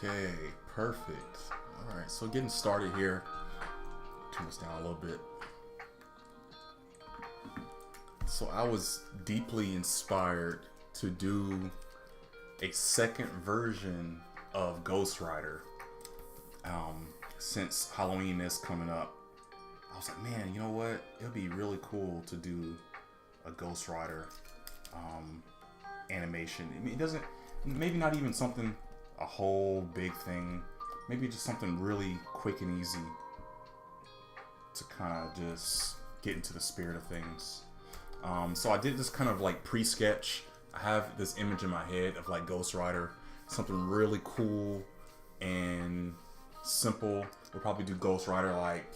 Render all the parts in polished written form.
Okay, perfect. All right, so getting started here. Turn this down a little bit. So I was deeply inspired to do a second version of Ghost Rider. Since Halloween is coming up, I was like, man, you know what? It'd be really cool to do a Ghost Rider animation. I mean, it doesn't, maybe not even something, a whole big thing. Maybe just something really quick and easy to kind of just get into the spirit of things. So I did this kind of like pre-sketch. I have this image in my head of like Ghost Rider, something really cool and simple. We'll probably do Ghost Rider like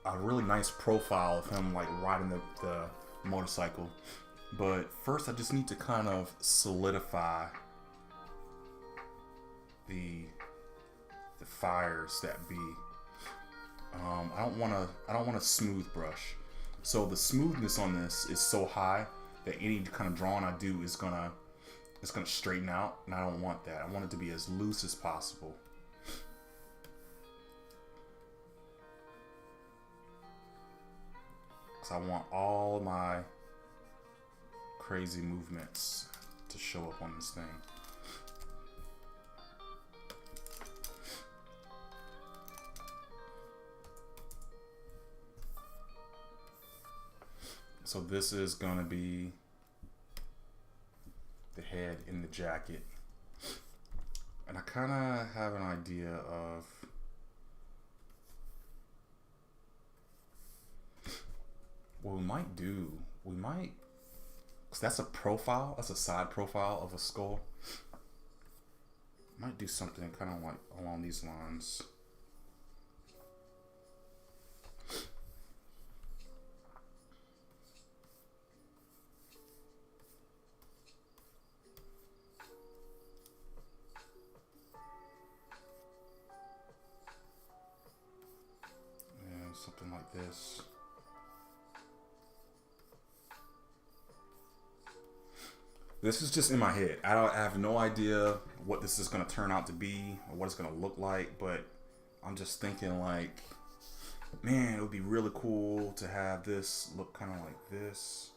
a really nice profile of him like riding the motorcycle. But first I just need to kind of solidify the fires that be. I don't want a smooth brush. So the smoothness on this is so high that any kind of drawing I do is gonna straighten out, and I don't want that. I want it to be as loose as possible. Because I want all my crazy movements to show up on this thing. So this is gonna be the head in the jacket. And I kinda have an idea of what we might do. Because that's a profile, that's a side profile of a skull. Might do something kind of like along these lines. Yeah, something like this. This is just in my head. I have no idea what this is going to turn out to be or what it's going to look like, but I'm just thinking like, man, it would be really cool to have this look kind of like this.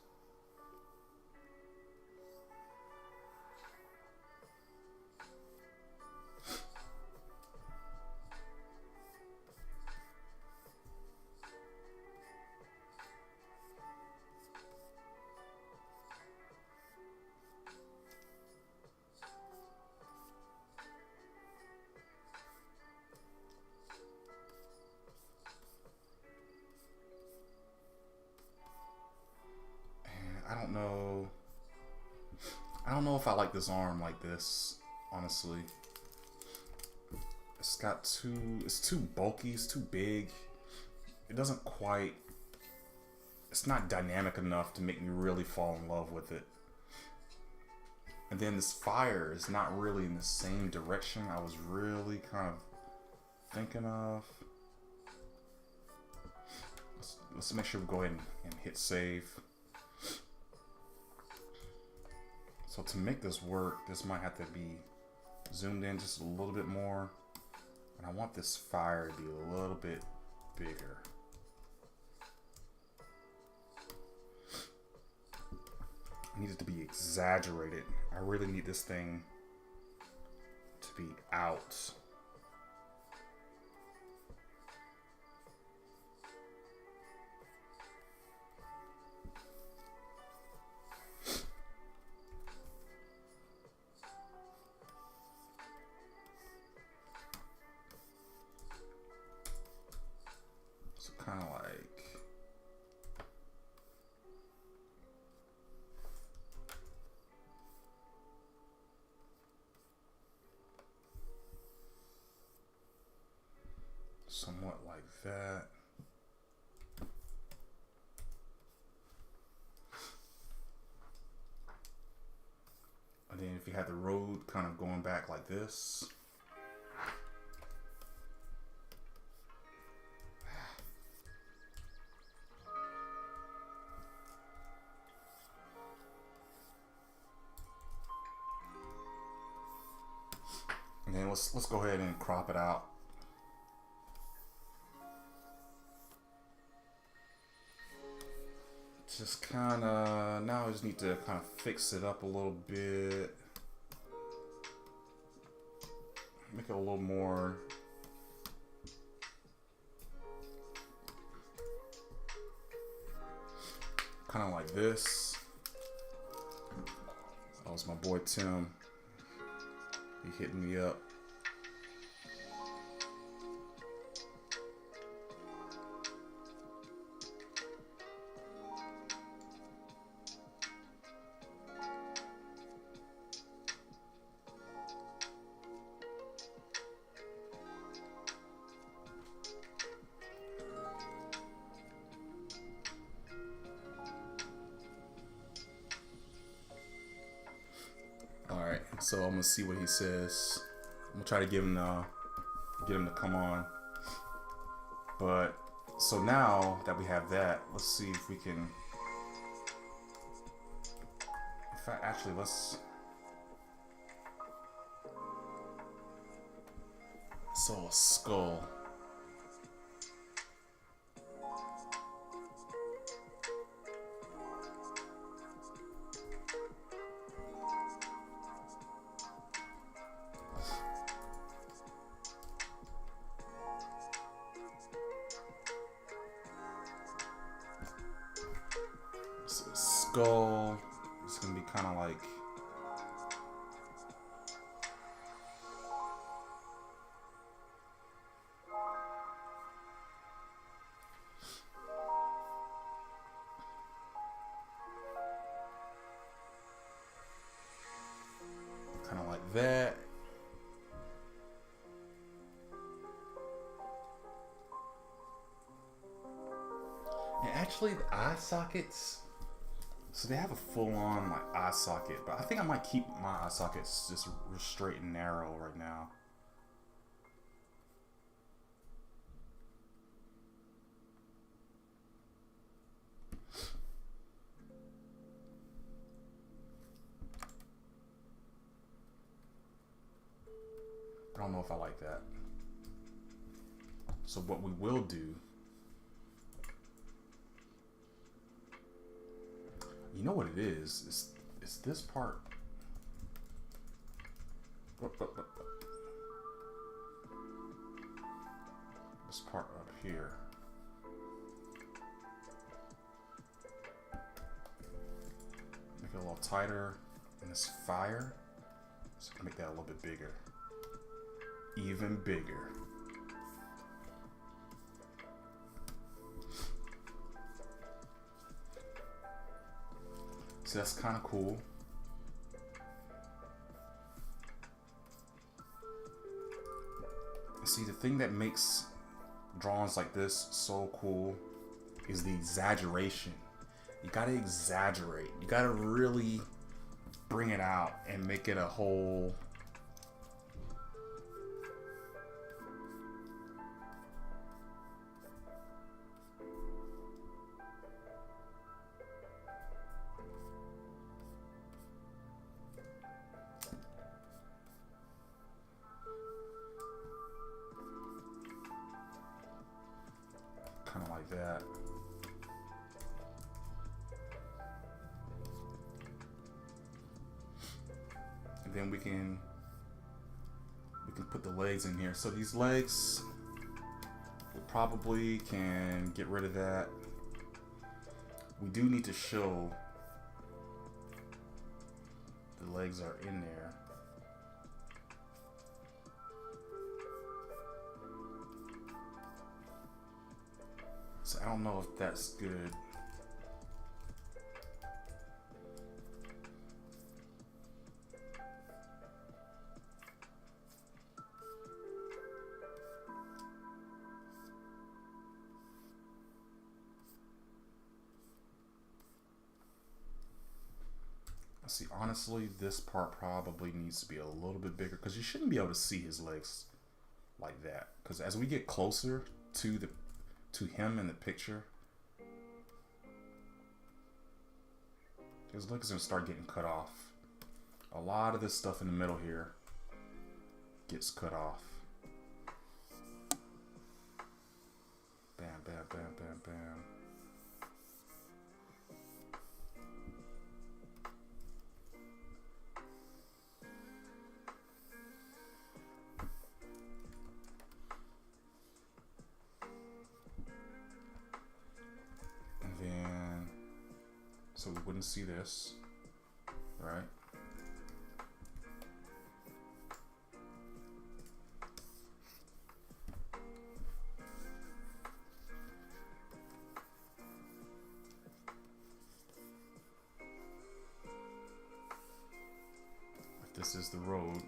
I don't know if I like this arm like this, honestly. It's too bulky, it's too big. It doesn't quite, it's not dynamic enough to make me really fall in love with it. And then this fire is not really in the same direction I was really kind of thinking of. Let's make sure we go ahead and hit save. So to make this work, this might have to be zoomed in just a little bit more. And I want this fire to be a little bit bigger. I need it to be exaggerated. I really need this thing to be out. Kind of like somewhat like that. And then if you had the road kind of going back like this. And then let's go ahead and crop it out. Just kind of, now I just need to kind of fix it up a little bit. Make it a little more kind of like this. That was my boy Tim. He hitting me up. Alright, so I'm gonna see what he says. I'm gonna try to get him to come on. But so now that we have that, let's see if we can. In fact, actually, let's. So a skull. Skull. It's gonna be kind of like that. And actually, the eye sockets. So they have a full-on like eye socket, but I think I might keep my eye sockets just straight and narrow right now. I don't know if I like that. So what we will do, you know what it is? It's this part. This part up here. Make it a little tighter. And this fire. So I can make that a little bit bigger. Even bigger. So that's kind of cool. See, the thing that makes drawings like this so cool is the exaggeration. You gotta exaggerate. You gotta really bring it out and make it a whole. Kind of like that. And then we can put the legs in here. So these legs, we probably can get rid of that. We do need to show the legs are in there. So I don't know if that's good. See, honestly, this part probably needs to be a little bit bigger because you shouldn't be able to see his legs like that. Because as we get closer to him in the picture, his legs are gonna start getting cut off. A lot of this stuff in the middle here gets cut off. Bam, bam, bam, bam, bam. And then, so we wouldn't see this, right? This is the road.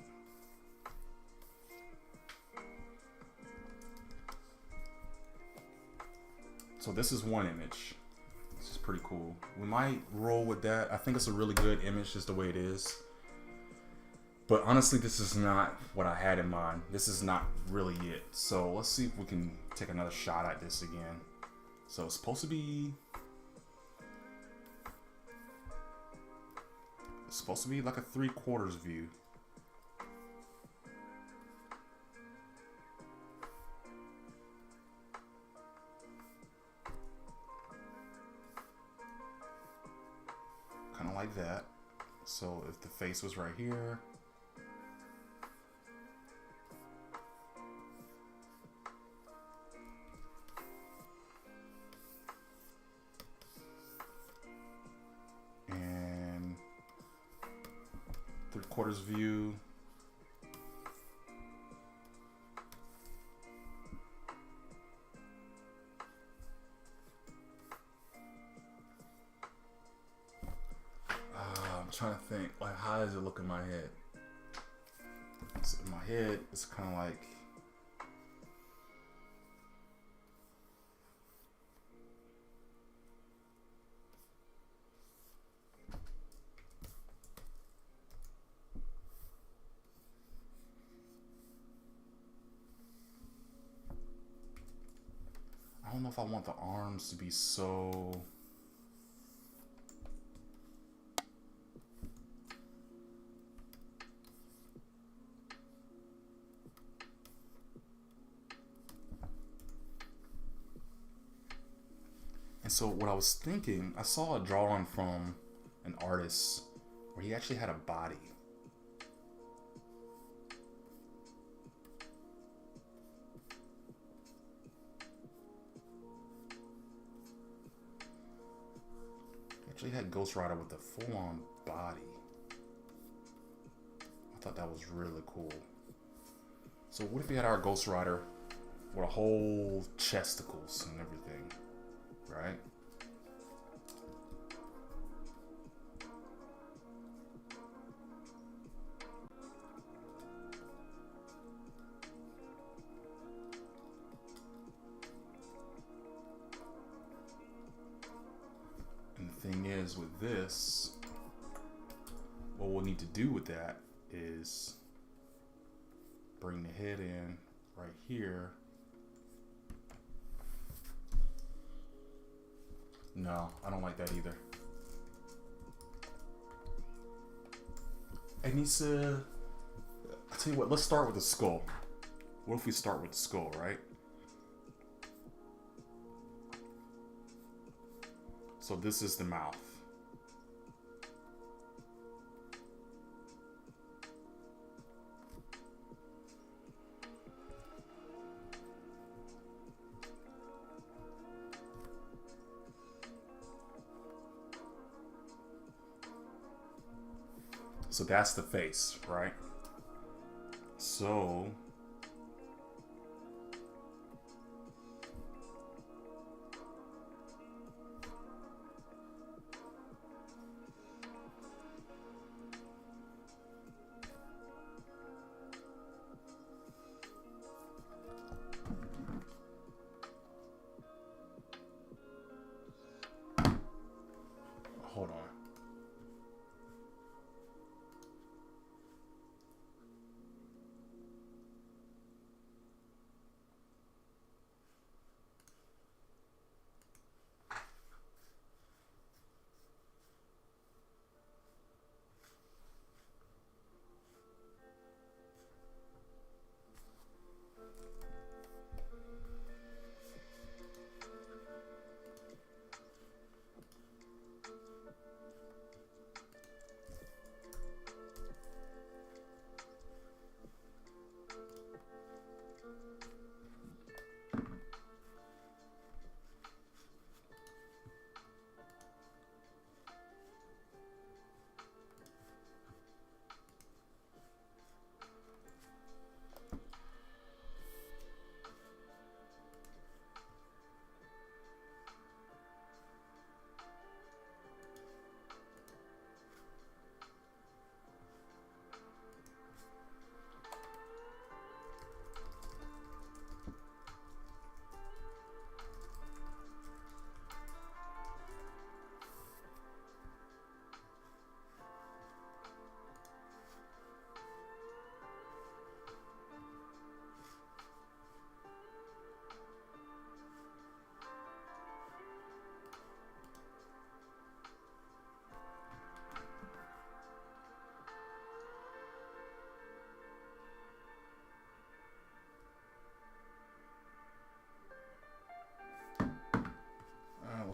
So this is one image. This is pretty cool. We might roll with that. I think it's a really good image just the way it is. But honestly, this is not what I had in mind. This is not really it. So let's see if we can take another shot at this again. So it's supposed to be... It's supposed to be like a 3/4 view. Kind of like that. So if the face was right here. And 3/4 view. I'm trying to think, like, how does it look in my head? So in my head, it's kind of like, I don't know if I want the arms to be so... And so what I was thinking, I saw a drawing from an artist where he actually had a body. He actually had Ghost Rider with a full-on body. I thought that was really cool. So what if we had our Ghost Rider with a whole chesticles and everything? Right? And the thing is with this, what we'll need to do with that is bring the head in right here. No, I don't like that either. It needs to... I'll tell you what, let's start with the skull. What if we start with the skull, right? So this is the mouth. So that's the face, right? So hold on.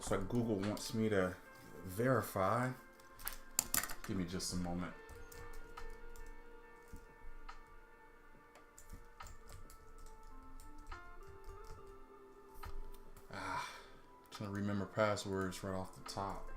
Looks like Google wants me to verify. Give me just a moment. Trying to remember passwords right off the top.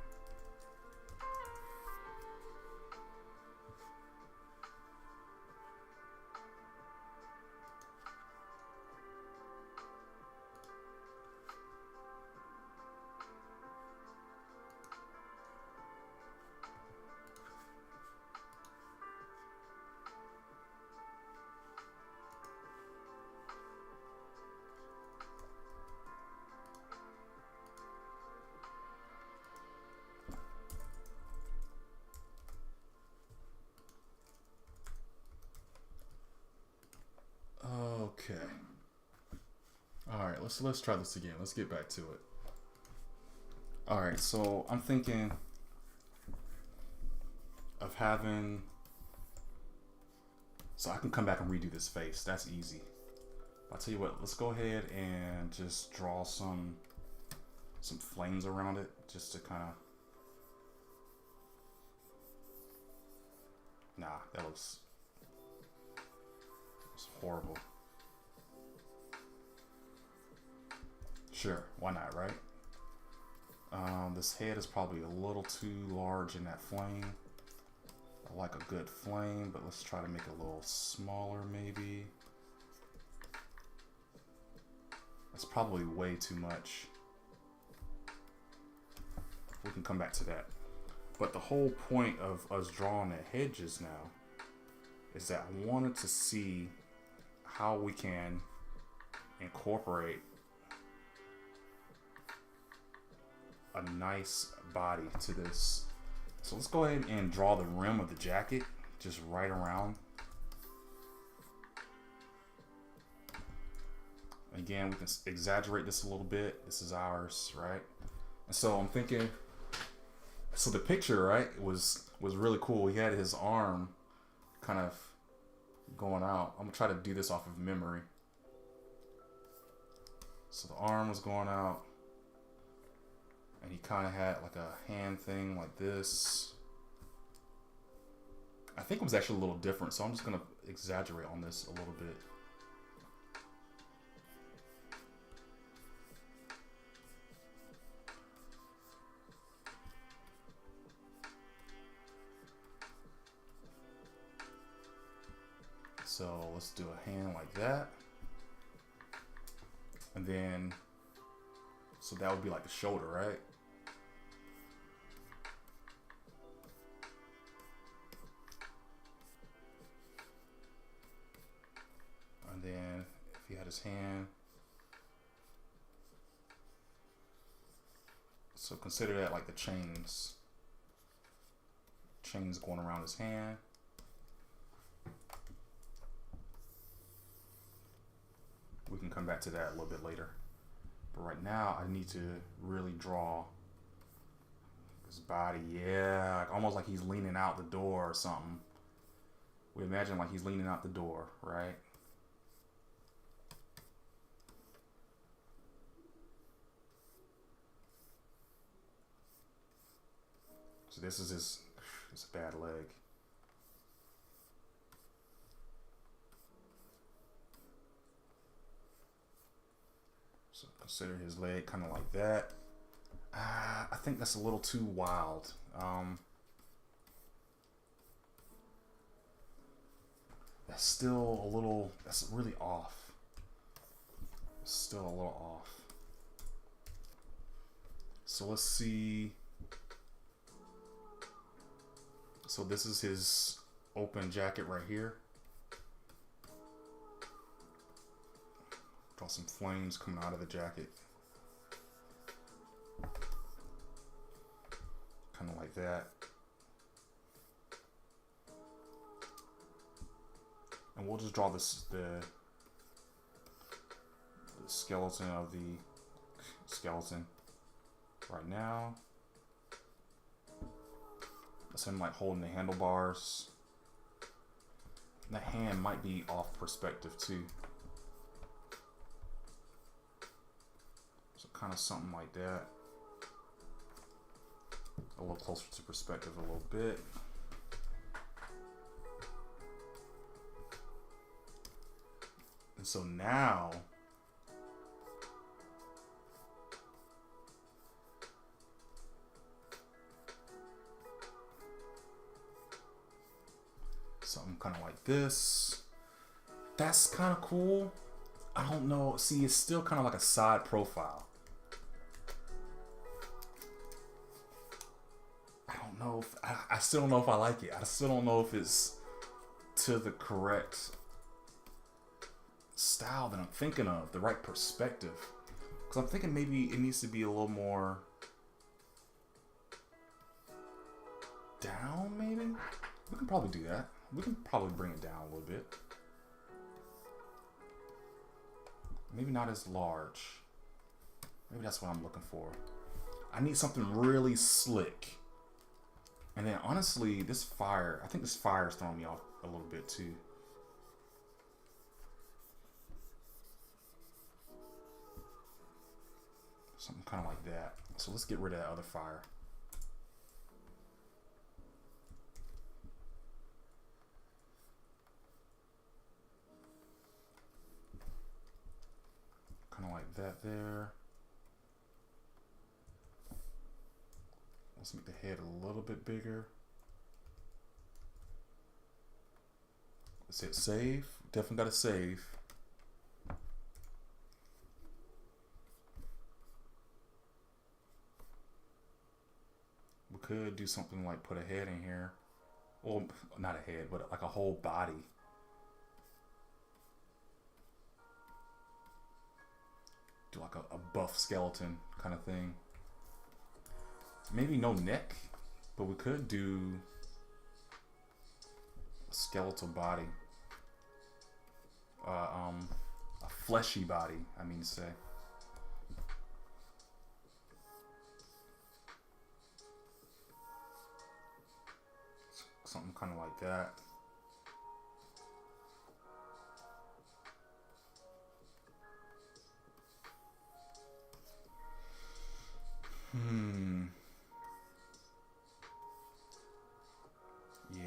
Okay. All right, let's try this again. Let's get back to it. All right, so I'm thinking of having, so I can come back and redo this face. That's easy. I'll tell you what, let's go ahead and just draw some flames around it just to kind of, nah, that looks horrible. Sure, why not, right? This head is probably a little too large in that flame. I like a good flame, but let's try to make it a little smaller maybe. That's probably way too much. We can come back to that. But the whole point of us drawing the head just now is that I wanted to see how we can incorporate a nice body to this. So let's go ahead and draw the rim of the jacket just right around. Again, we can exaggerate this a little bit. This is ours, right? And so I'm thinking, so the picture, right, was really cool. He had his arm kind of going out. I'm gonna try to do this off of memory. So the arm was going out, and he kind of had like a hand thing like this. I think it was actually a little different, so I'm just gonna exaggerate on this a little bit. So let's do a hand like that. And then, so that would be like the shoulder, right? And then if he had his hand, so consider that like the chains going around his hand. We can come back to that a little bit later. But right now, I need to really draw his body. Yeah, almost like he's leaning out the door or something. We imagine like he's leaning out the door, right? So this is his bad leg. So consider his leg kind of like that. I think that's a little too wild. That's still a little, that's really off. It's still a little off. So let's see. So this is his open jacket right here. Draw some flames coming out of the jacket. Kind of like that. And we'll just draw this, the skeleton of the skeleton right now. That's him like holding the handlebars. And that hand might be off perspective too. So kind of something like that. a little closer to perspective a little bit. And so now something kind of like this. That's kind of cool. I don't know. See, it's still kind of like a side profile. I don't know if I still don't know if I like it. I still don't know if it's to the correct style that I'm thinking of, the right perspective. Because I'm thinking maybe it needs to be a little more down, maybe? We can probably do that. We can probably bring it down a little bit. Maybe not as large. Maybe that's what I'm looking for. I need something really slick. And then honestly, this fire, I think this fire is throwing me off a little bit too. Something kind of like that. So let's get rid of that other fire. Kind of like that there. Let's make the head a little bit bigger. Let's hit save. Definitely got to save. We could do something like put a head in here. Well, not a head, but like a whole body. Do like a buff skeleton kind of thing. Maybe no neck, but we could do a skeletal body. A fleshy body, I mean to say. Something kind of like that.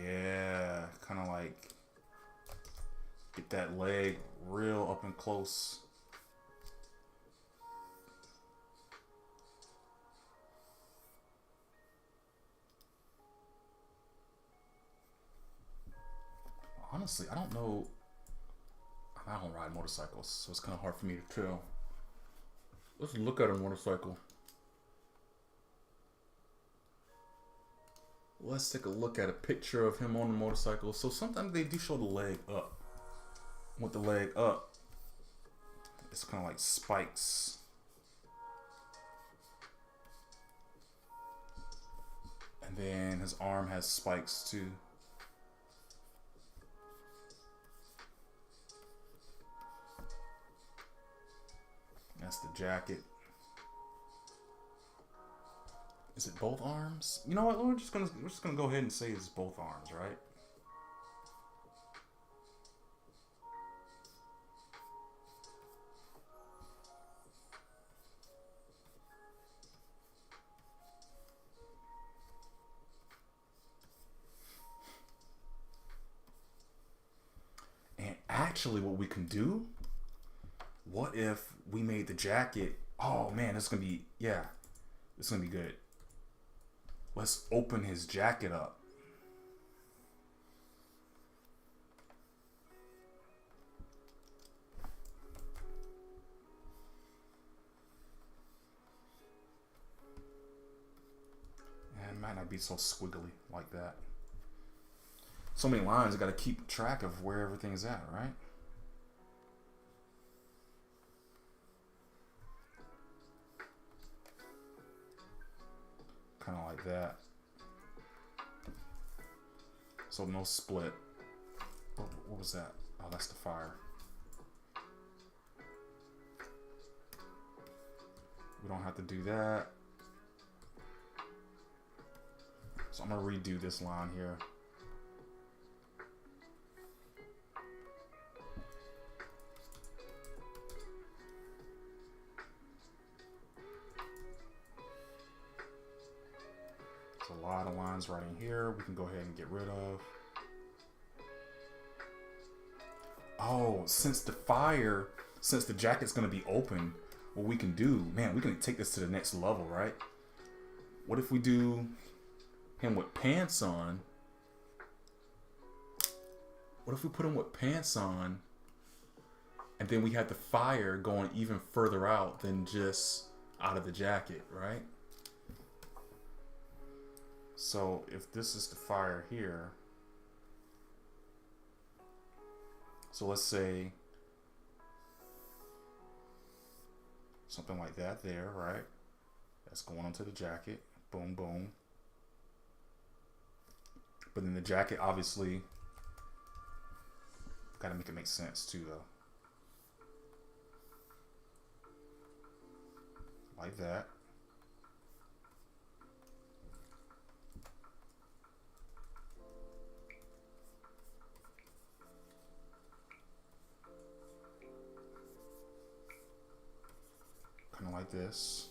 Yeah, kind of like get that leg real up and close. Honestly, I don't know. I don't ride motorcycles, so it's kind of hard for me to tell. Let's look at a motorcycle. Let's take a look at a picture of him on the motorcycle. So sometimes they do show the leg up. With the leg up, it's kind of like spikes. And then his arm has spikes too. That's the jacket. Is it both arms? You know what? We're just gonna go ahead and say it's both arms, right? And actually, what we can do? What if we made the jacket? Oh man, it's gonna be it's gonna be good. Let's open his jacket up. And it might not be so squiggly like that. So many lines, I gotta keep track of where everything is at, right? Kind of like that. So no split. What was that? Oh, that's the fire. We don't have to do that. So I'm gonna redo this line here. There's a lot of lines right in here we can go ahead and get rid of. Oh, since the jacket's going to be open, what we can do, man, we can take this to the next level, right? What if we do him with pants on? What if we put him with pants on, and then we had the fire going even further out than just out of the jacket, right? So if this is the fire here, so let's say something like that there, right? That's going onto the jacket. Boom, boom. But then the jacket, obviously, gotta make it make sense too, though. Like that. Kind of like this.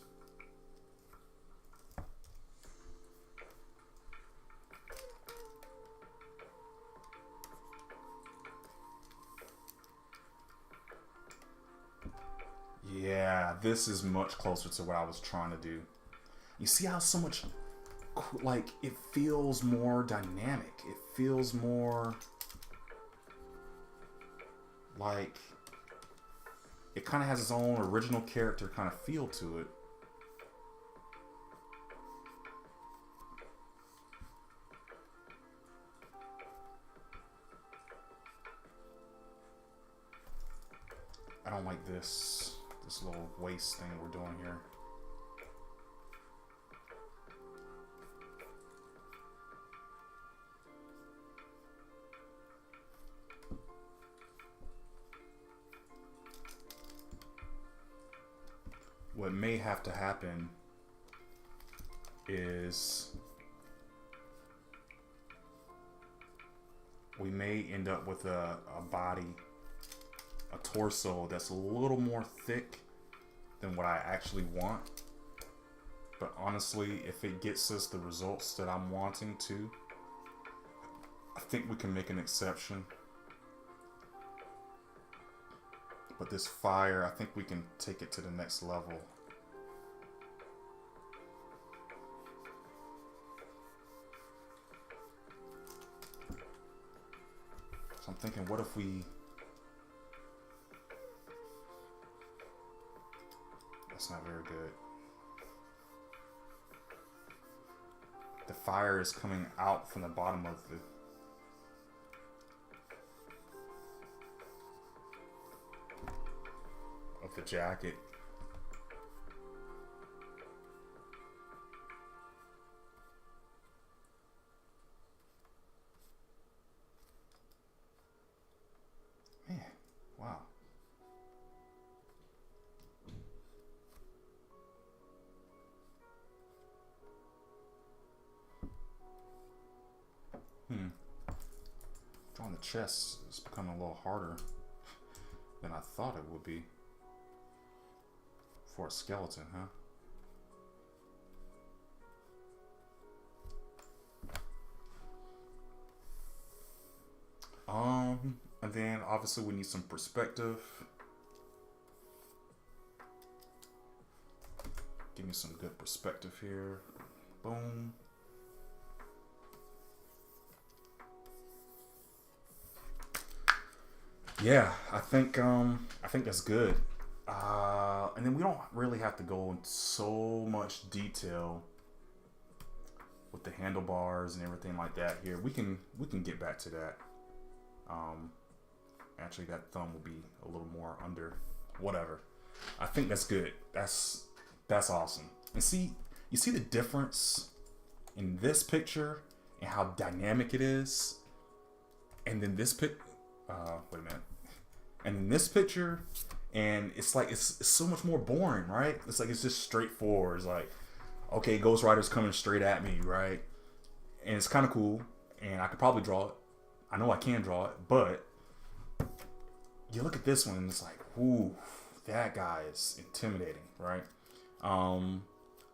Yeah, this is much closer to what I was trying to do. You see how so much, like, it feels more dynamic. It feels more like it kind of has its own original character kind of feel to it. I don't like this little waist thing we're doing here. What may have to happen is we may end up with a body, a torso that's a little more thick than what I actually want. But honestly, if it gets us the results that I'm wanting to, I think we can make an exception. But this fire, I think we can take it to the next level. So I'm thinking, what if we... That's not very good. The fire is coming out from the bottom of the jacket. Man, wow. Drawing the chest is becoming a little harder than I thought it would be. For a skeleton, huh? And then obviously we need some perspective. Give me some good perspective here. Boom. Yeah, I think that's good. And then we don't really have to go into so much detail with the handlebars and everything like that here. We can get back to that. Actually, that thumb will be a little more under. Whatever. I think that's good. That's awesome. And see, you see the difference in this picture and how dynamic it is, and then this wait a minute. And then this picture, and it's like it's so much more boring, right? It's like it's just straightforward. It's like, okay, Ghost Rider's coming straight at me, right? And it's kind of cool, and I could probably draw it. I know I can draw it, but you look at this one, and it's like, ooh, that guy is intimidating, right?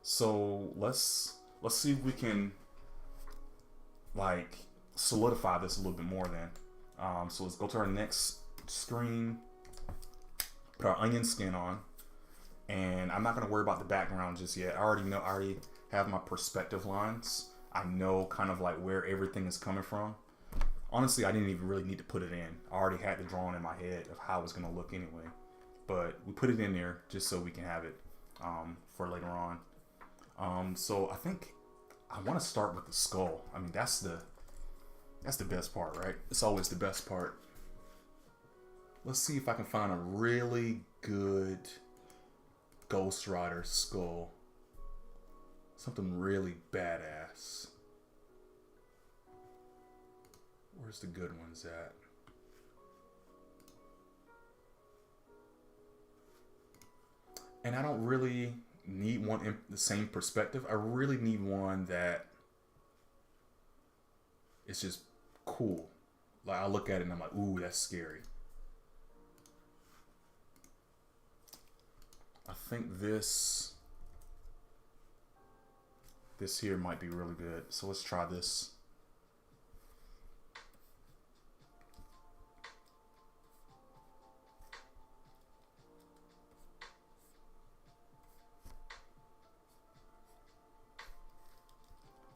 So let's see if we can like solidify this a little bit more then. So let's go to our next screen, put our onion skin on, and I'm not going to worry about the background just yet. I already have my perspective lines. I know kind of like where everything is coming from. Honestly, I didn't even really need to put it in. I already had the drawing in my head of how it's going to look anyway. But we put it in there just so we can have it for later on. So I think I want to start with the skull. I mean, that's the best part, right? It's always the best part. Let's see if I can find a really good Ghost Rider skull. Something really badass. Where's the good ones at? And I don't really need one in the same perspective. I really need one that is just cool. Like I look at it and I'm like, ooh, that's scary. I think this here might be really good. So let's try this.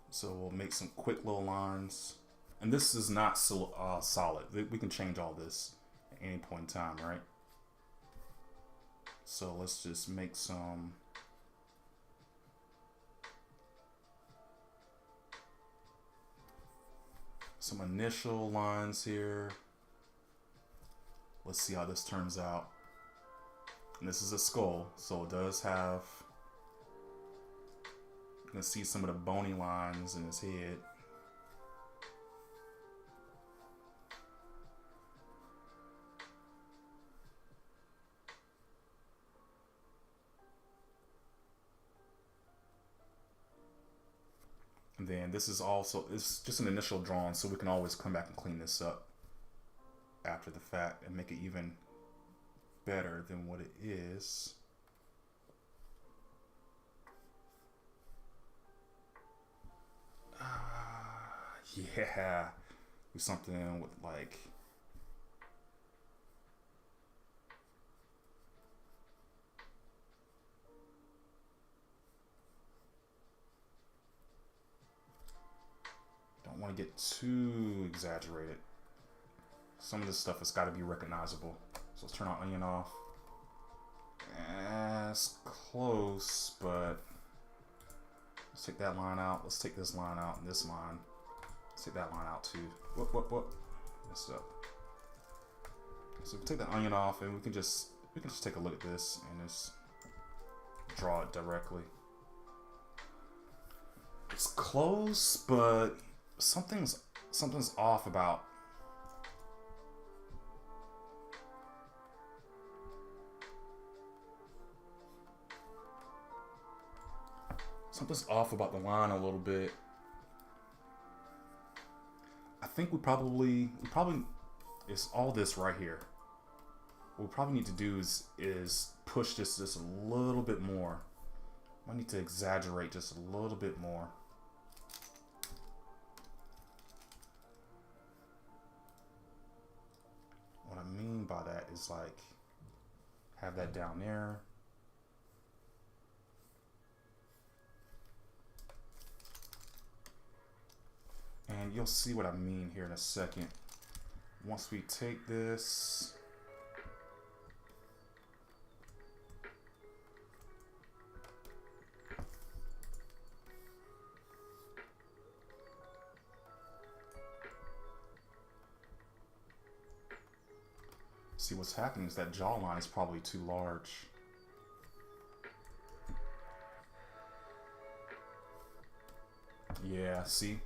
So we'll make some quick little lines. And this is not solid. We can change all this at any point in time, right? So let's just make some initial lines here. Let's see how this turns out. And this is a skull, so it does have, you can see some of the bony lines in his head. And then this is also, it's just an initial drawing, so we can always come back and clean this up after the fact and make it even better than what it is. Yeah, do something with like, don't want to get too exaggerated. Some of this stuff has got to be recognizable. So let's turn our onion off. It's close, but let's take that line out. Let's take this line out and this line. Let's take that line out too. Whoop. Messed up. So we take the onion off and we can just take a look at this and just draw it directly. It's close, but something's off about the line a little bit. I think we probably it's all this right here. What we probably need to do is push this just a little bit more. I need to exaggerate just a little bit more. What I mean by that is like have that down there. And you'll see what I mean here in a second. Once we take this, see what's happening is that jawline is probably too large. Yeah, see?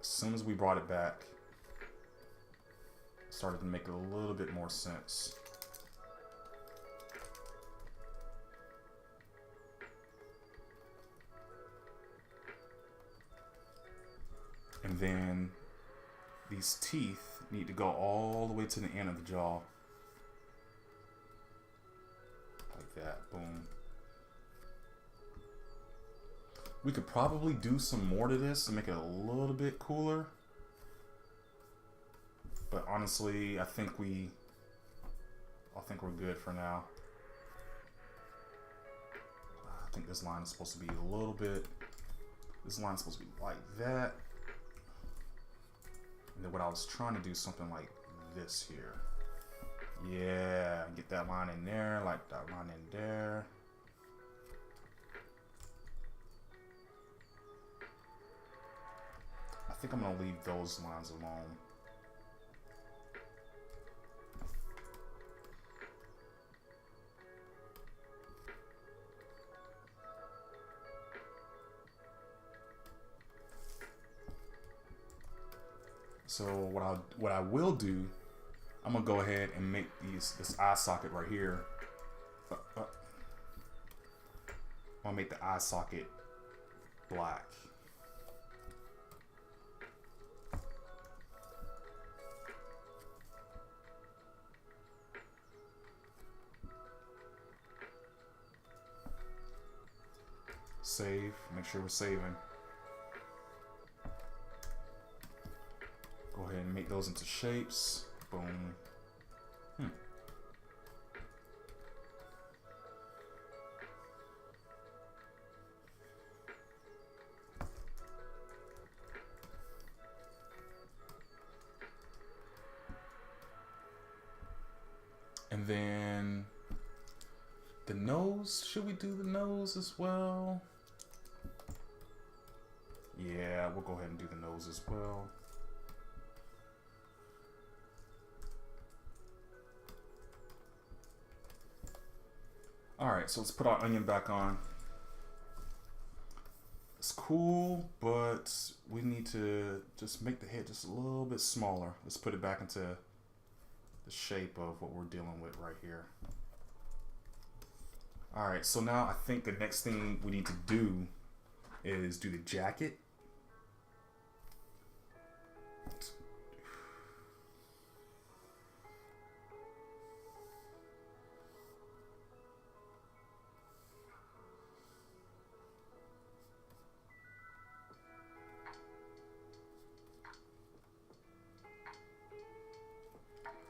As soon as we brought it back, it started to make a little bit more sense. And then these teeth need to go all the way to the end of the jaw. Like that, boom. We could probably do some more to this to make it a little bit cooler. But honestly, I think we're good for now. I think this line is supposed to be a little bit, this line is supposed to be like that. And then what I was trying to do is something like this here. Yeah, get that line in there, like that line in there. I think I'm gonna leave those lines alone. So what I will do, I'm gonna go ahead and make this eye socket right here. I'm gonna make the eye socket black. Save. Make sure we're saving. Go ahead and make those into shapes. Boom. And then the nose. Should we do the nose as well? Yeah, we'll go ahead and do the nose as well. Alright, so let's put our onion back on. It's cool, but we need to just make the head just a little bit smaller. Let's put it back into the shape of what we're dealing with right here. Alright, so now I think the next thing we need to do is do the jacket.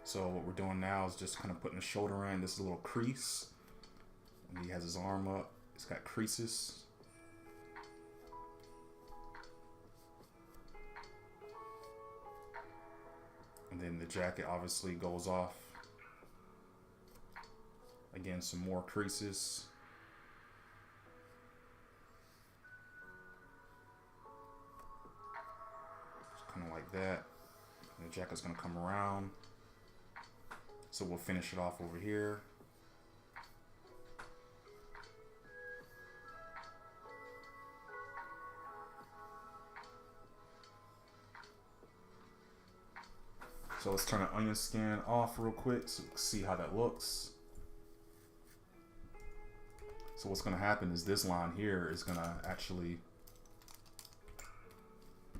So what we're doing now is just kind of putting the shoulder in. This is a little crease. And he has his arm up. It's got creases. And then the jacket obviously goes off. Again, some more creases. Just kind of like that. And the jacket's gonna come around. So we'll finish it off over here. So let's turn the onion skin off real quick so we can see how that looks. So what's gonna happen is this line here is gonna actually,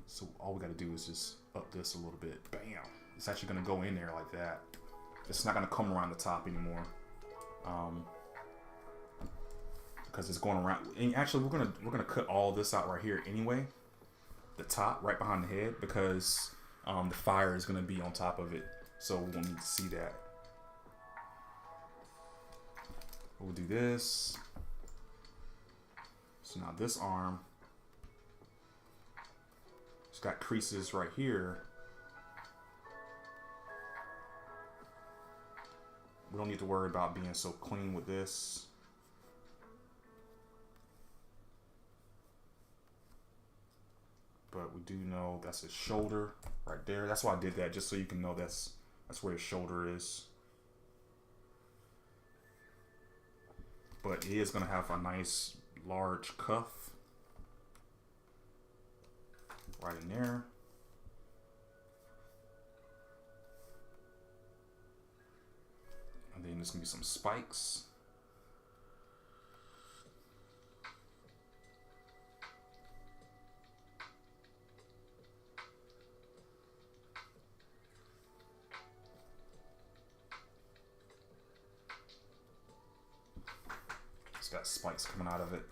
so all we gotta do is just up this a little bit. Bam! It's actually gonna go in there like that. It's not gonna come around the top anymore, because it's going around. And actually, we're gonna cut all this out right here anyway. The top, right behind the head, because the fire is gonna be on top of it, so we won't need to see that. We'll do this. So now this arm, it's got creases right here. We don't need to worry about being so clean with this. But we do know that's his shoulder right there. That's why I did that, just so you can know that's where his shoulder is. But he is gonna have a nice large cuff right in there. And then there's gonna be some spikes. It's got spikes coming out of it.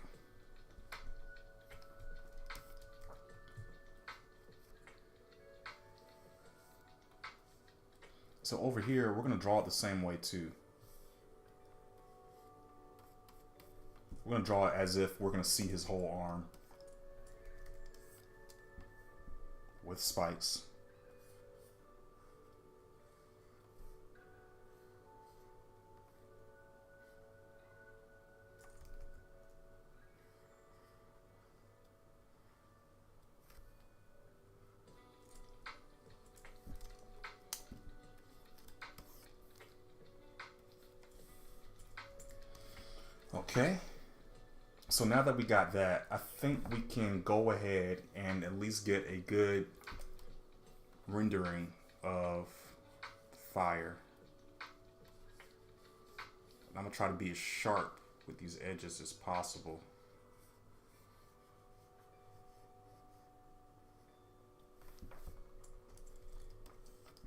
So over here, we're going to draw it the same way too. We're going to draw it as if we're going to see his whole arm. With spikes. Okay. So now that we got that, I think we can go ahead and at least get a good rendering of fire. I'm gonna try to be as sharp with these edges as possible.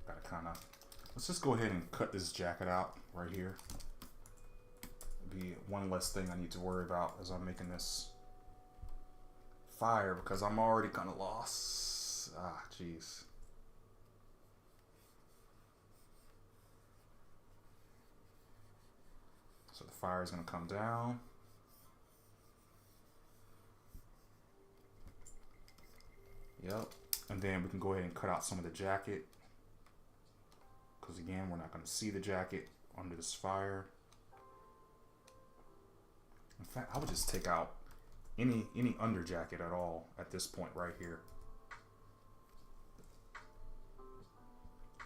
Gotta kind of, let's just go ahead and cut this jacket out right here. Be one less thing I need to worry about as I'm making this fire, because I'm already kind of lost. Ah, jeez. So the fire is going to come down. Yep. And then we can go ahead and cut out some of the jacket, because again, we're not going to see the jacket under this fire. In fact, I would just take out any under jacket at all at this point right here.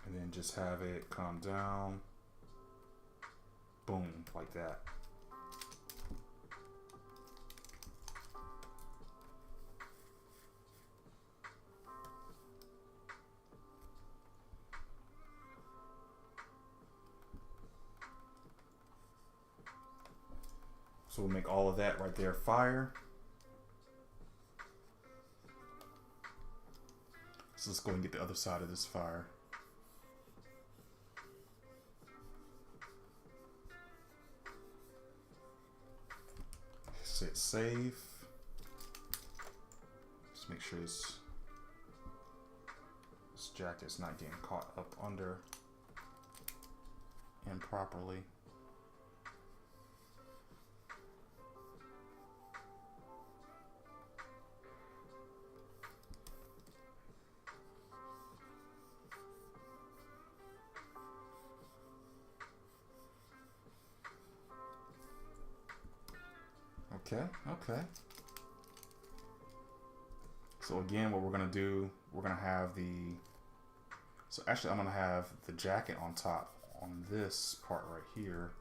And then just have it come down. Boom, like that. So we'll make all of that right there fire. So let's go and get the other side of this fire. Hit save. Just make sure this jacket's not getting caught up under improperly. Okay. So again, what we're gonna do, we're gonna have so actually I'm gonna have the jacket on top on this part right here.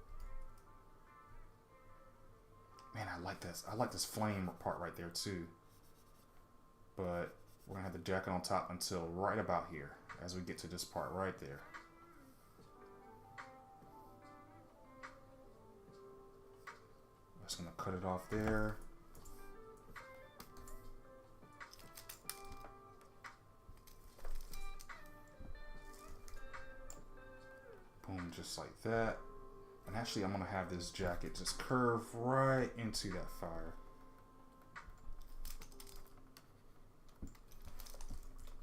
Man, I like this. I like this flame part right there too. But we're gonna have the jacket on top until right about here, as we get to this part right there. Just gonna cut it off there. Boom, just like that. And actually, I'm gonna have this jacket just curve right into that fire.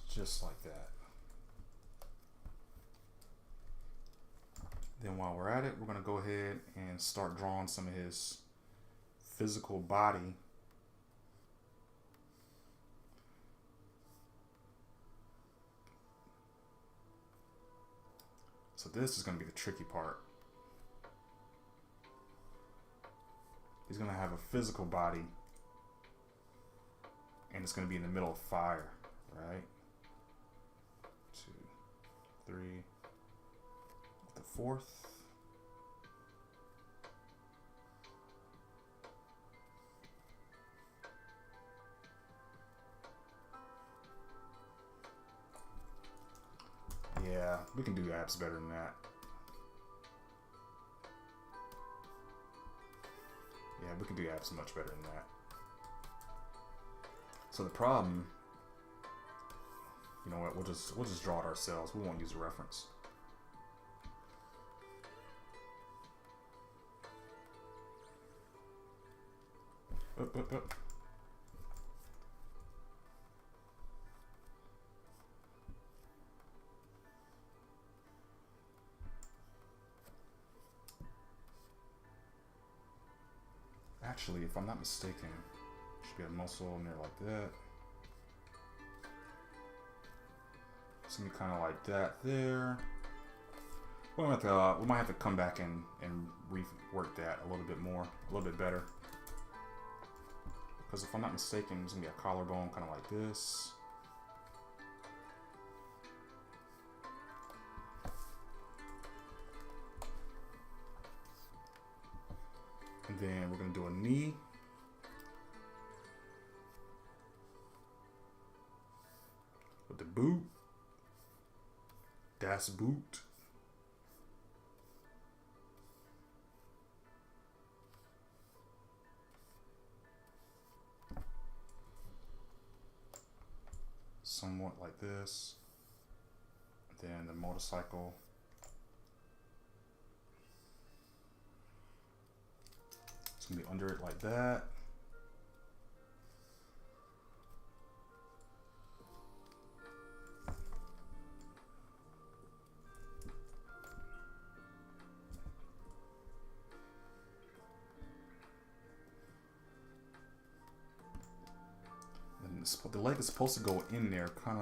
Just like that. Then while we're at it, we're gonna go ahead and start drawing some of his physical body. So this is going to be the tricky part. He's going to have a physical body, and it's going to be in the middle of fire, right? 2, 3, the fourth. Yeah, we can do abs better than that. Yeah, we can do abs much better than that. So the problem, you know what? We'll just draw it ourselves. We won't use a reference. Up. actually, if I'm not mistaken, should be a muscle in there like that. It's gonna be kind of like that there. We might have to come back and rework that a little bit more, a little bit better. Because if I'm not mistaken, there's gonna be a collarbone kind of like this. And then we're gonna do a knee. With the boot. Das Boot. Somewhat like this. Then the motorcycle. It's gonna be under it like that. The leg is supposed to go in there, kind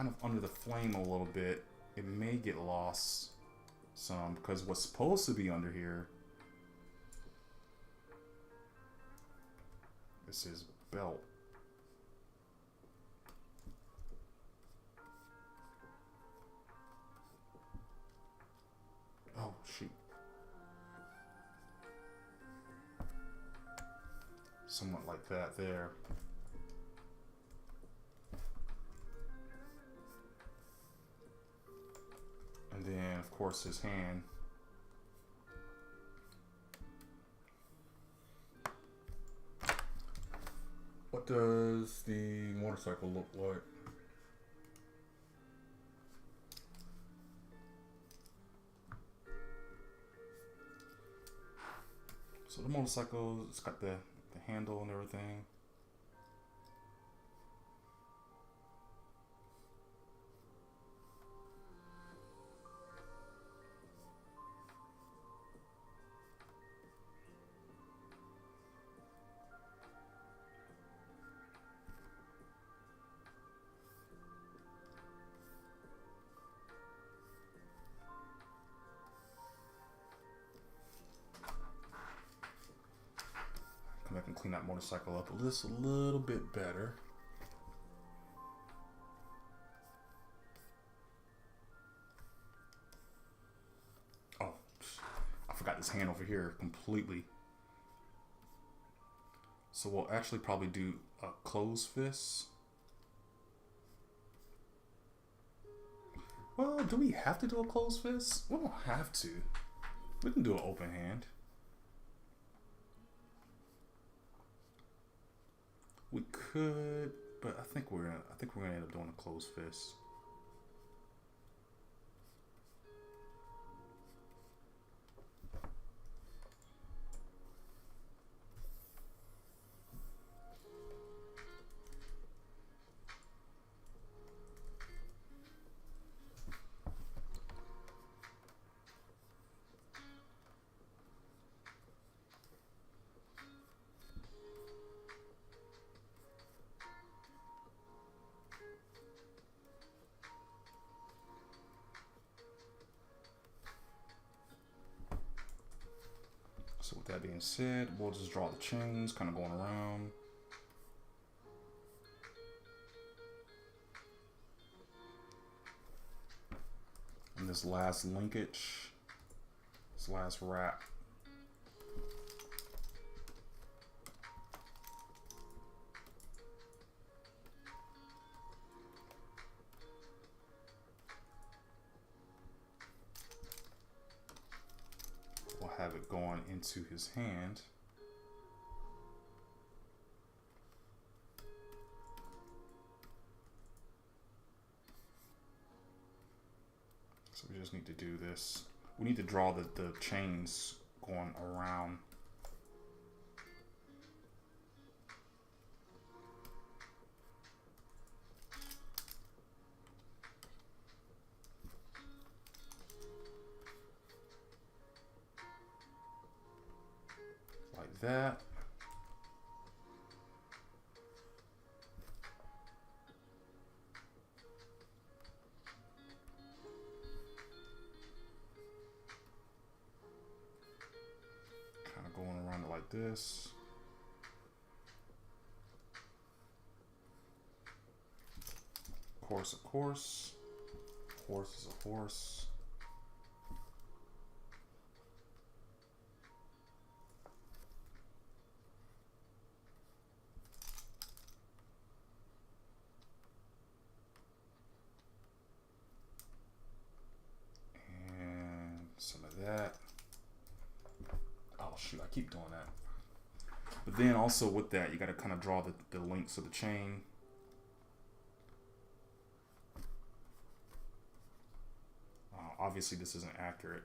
of under the flame a little bit. It may get lost some because what's supposed to be under here is his belt. Oh shoot. Somewhat like that there. And then, of course, his hand. What does the motorcycle look like? So the motorcycle, it's got the handle and everything. Come back and clean that motorcycle up a little bit better. Oh, I forgot this hand over here completely. So we'll actually probably do a closed fist. Well, do we have to do a closed fist? We don't have to. We can do an open hand. We could, but I think we're gonna end up doing a closed fist. So with that being said, we'll just draw the chains, kind of going around. And this last linkage, this last wrap. Have it going into his hand. So we just need to do this. We need to draw the chains going around. that. Kind of going around it like this. Horse, of course. Horse is a horse. And some of that. Oh shoot, I keep doing that. But then also with that, you got to kind of draw the links of the chain. Obviously this isn't accurate.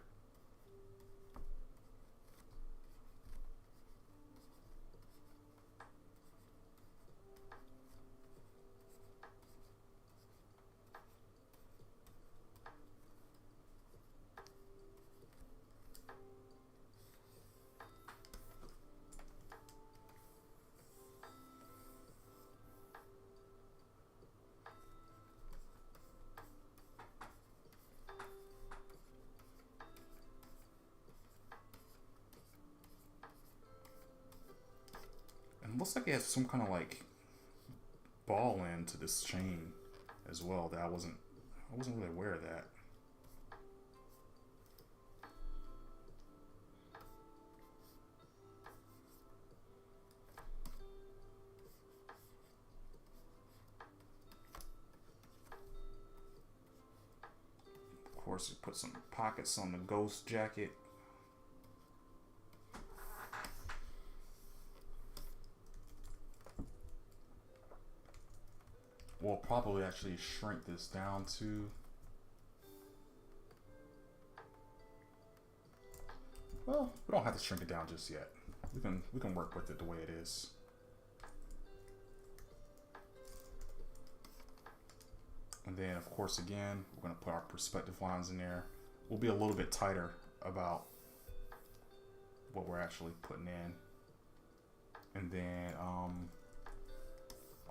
Looks like it has some kind of like ball end to this chain as well that I wasn't really aware of that. Of course, you put some pockets on the ghost jacket. We'll probably actually shrink this down to, well, we don't have to shrink it down just yet. We can work with it the way it is. And then of course again, we're gonna put our perspective lines in there. We'll be a little bit tighter about what we're actually putting in. And then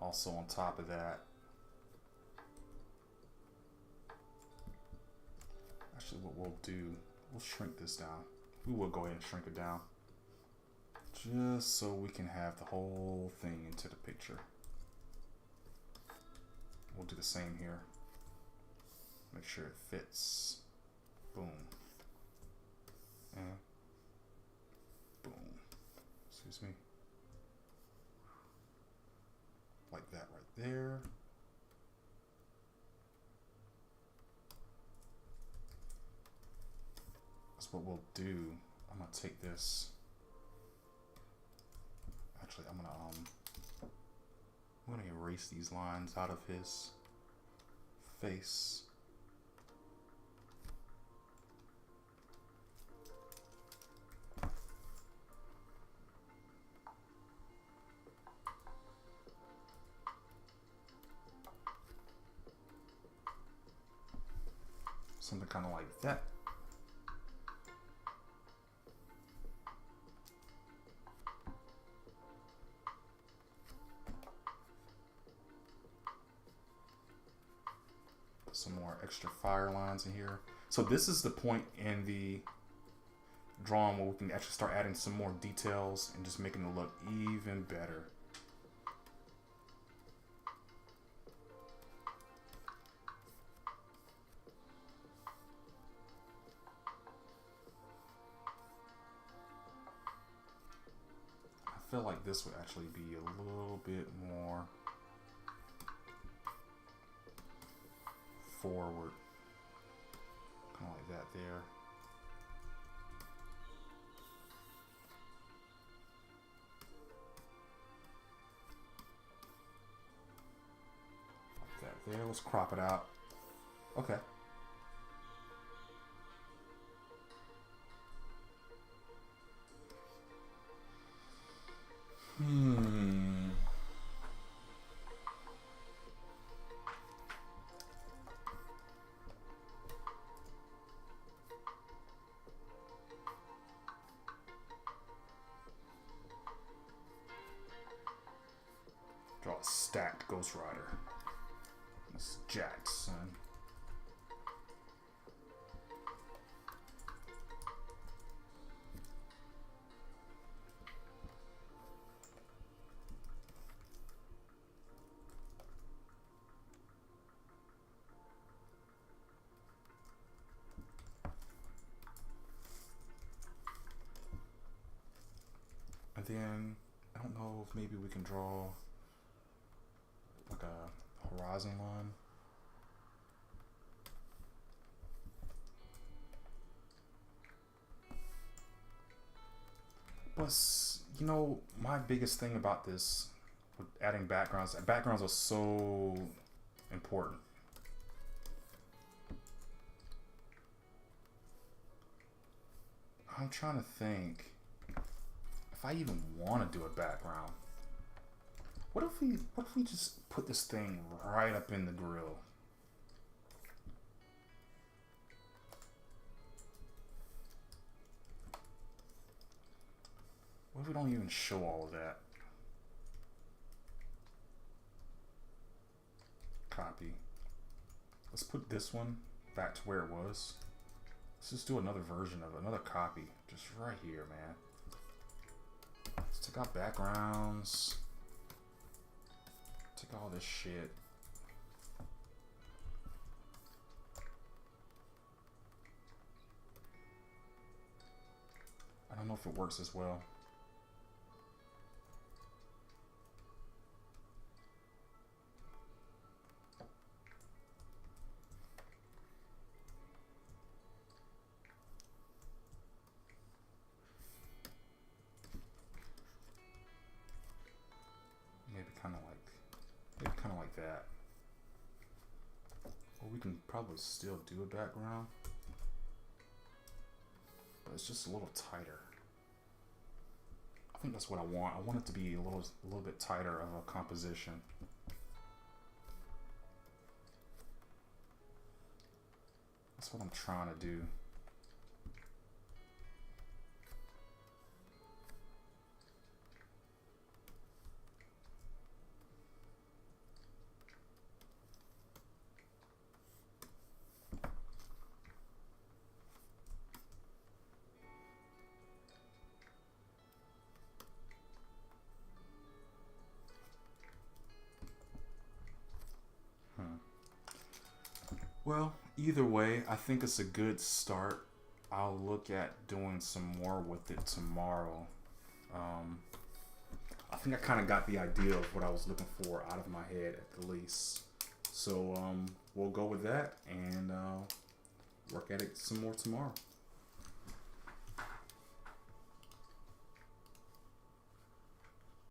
also on top of that, actually what we'll do, we'll shrink this down. We will go ahead and shrink it down just so we can have the whole thing into the picture. We'll do the same here. Make sure it fits. Boom. And boom. Excuse me. Like that right there. That's what we'll do. I'm gonna take this. Actually, I'm gonna erase these lines out of his face. Something kind of like that. Some more extra fire lines in here. So this is the point in the drawing where we can actually start adding some more details and just making it look even better. I feel like this would actually be a little bit more forward, kind of like that there. Like that there. Let's crop it out. Okay. stacked Ghost Rider. It's jacked, son. And then I don't know if maybe we can draw like a horizon line. But you know, my biggest thing about this with adding backgrounds are so important. I'm trying to think if I even want to do a background. What if we just put this thing right up in the grill? What if we don't even show all of that? Copy. Let's put this one back to where it was. Let's just do another version of it, another copy, just right here, man. Let's take out backgrounds. Take all this shit. I don't know if it works as well. Maybe kind of like that. Or we can probably still do a background, but it's just a little tighter. I think that's what I want. I want it to be a little bit tighter of a composition. That's what I'm trying to do. Well, either way, I think it's a good start. I'll look at doing some more with it tomorrow. I think I kind of got the idea of what I was looking for out of my head at the least. So we'll go with that and work at it some more tomorrow.